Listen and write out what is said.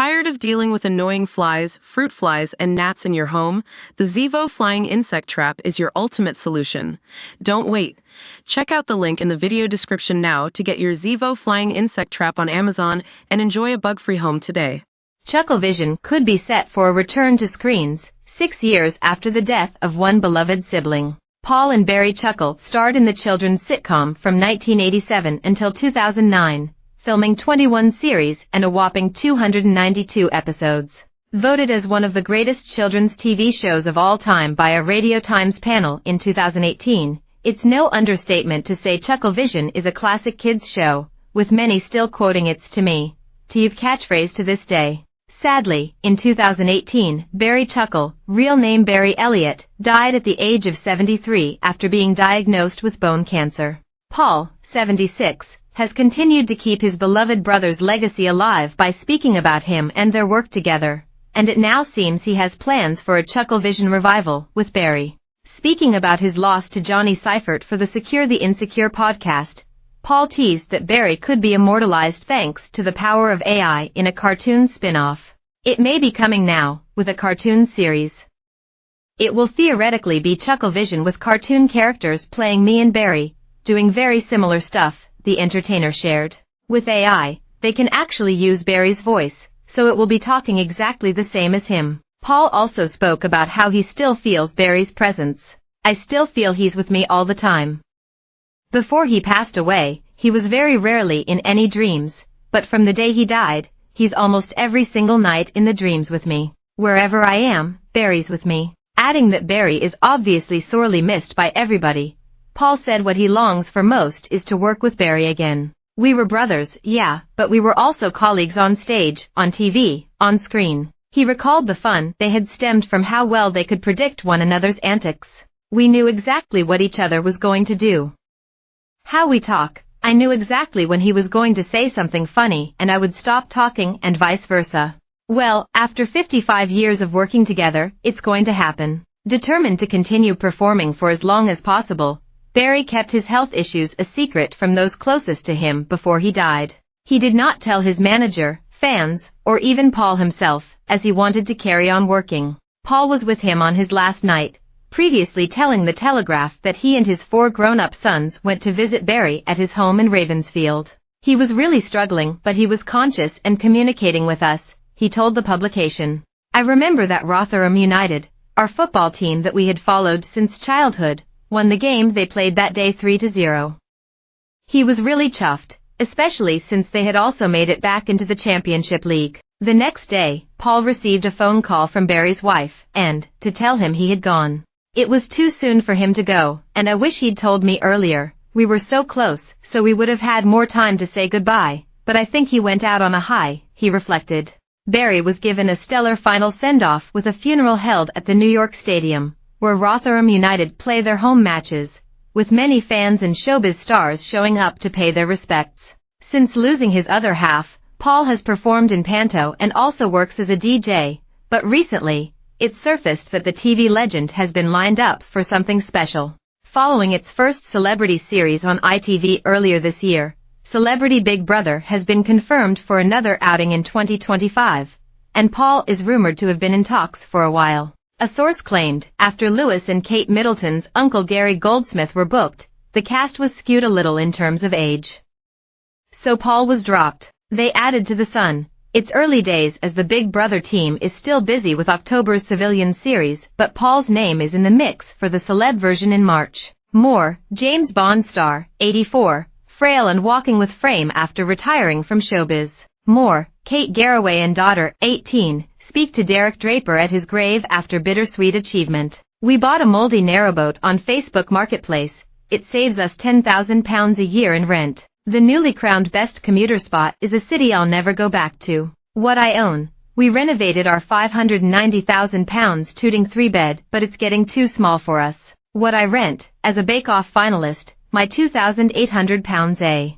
Tired of dealing with annoying flies, fruit flies, and gnats in your home? The Zevo Flying Insect Trap is your ultimate solution. Don't wait. Check out the link in the video description now to get your Zevo Flying Insect Trap on Amazon and enjoy a bug-free home today. Chucklevision could be set for a return to screens, 6 years after the death of one beloved sibling. Paul and Barry Chuckle starred in the children's sitcom from 1987 until 2009. Filming 21 series and a whopping 292 episodes. Voted as one of the greatest children's TV shows of all time by a Radio Times panel in 2018, it's no understatement to say Chucklevision is a classic kids show, with many still quoting "It's to me, to you" catchphrase to this day. Sadly, in 2018, Barry Chuckle, real name Barry Elliott, died at the age of 73 after being diagnosed with bone cancer. Paul, 76, has continued to keep his beloved brother's legacy alive by speaking about him and their work together, and it now seems he has plans for a Chucklevision revival with Barry. Speaking about his loss to Johnny Seifert for the Secure the Insecure podcast, Paul teased that Barry could be immortalized thanks to the power of AI in a cartoon spin-off. It may be coming now, with a cartoon series. It will theoretically be Chucklevision with cartoon characters playing me and Barry, doing very similar stuff, the entertainer shared. With AI, they can actually use Barry's voice, so it will be talking exactly the same as him. Paul also spoke about how he still feels Barry's presence. "I still feel he's with me all the time. Before he passed away, he was very rarely in any dreams, but from the day he died, he's almost every single night in the dreams with me. Wherever I am, Barry's with me." Adding that Barry is obviously sorely missed by everybody, Paul said what he longs for most is to work with Barry again. "We were brothers, yeah, but we were also colleagues on stage, on TV, on screen." He recalled the fun they had stemmed from how well they could predict one another's antics. "We knew exactly what each other was going to do. How we talk, I knew exactly when he was going to say something funny and I would stop talking and vice versa. Well, after 55 years of working together, it's going to happen." Determined to continue performing for as long as possible, Barry kept his health issues a secret from those closest to him before he died. He did not tell his manager, fans, or even Paul himself, as he wanted to carry on working. Paul was with him on his last night, previously telling The Telegraph that he and his 4 grown-up sons went to visit Barry at his home in Ravensfield. "He was really struggling, but he was conscious and communicating with us," he told the publication. "I remember that Rotherham United, our football team that we had followed since childhood, won the game they played that day 3-0. He was really chuffed, especially since they had also made it back into the Championship League." The next day, Paul received a phone call from Barry's wife, and, to tell him he had gone. "It was too soon for him to go, and I wish he'd told me earlier. We were so close, so we would have had more time to say goodbye, but I think he went out on a high," he reflected. Barry was given a stellar final send-off with a funeral held at the New York Stadium, where Rotherham United play their home matches, with many fans and showbiz stars showing up to pay their respects. Since losing his other half, Paul has performed in Panto and also works as a DJ, but recently, it surfaced that the TV legend has been lined up for something special. Following its first celebrity series on ITV earlier this year, Celebrity Big Brother has been confirmed for another outing in 2025, and Paul is rumored to have been in talks for a while. A source claimed, after Lewis and Kate Middleton's uncle Gary Goldsmith were booked, the cast was skewed a little in terms of age. So Paul was dropped. They added to The Sun, "It's early days as the Big Brother team is still busy with October's Civilian series, but Paul's name is in the mix for the celeb version in March." More, James Bond star, 84, frail and walking with frame after retiring from showbiz. More, Kate Garraway and daughter, 18, speak to Derek Draper at his grave after bittersweet achievement. "We bought a moldy narrowboat on Facebook Marketplace. It saves us £10,000 a year in rent. The newly crowned best commuter spot is a city I'll never go back to. What I own. We renovated our £590,000 Tooting 3-bed, but it's getting too small for us. What I rent, as a Bake Off finalist, my £2,800 a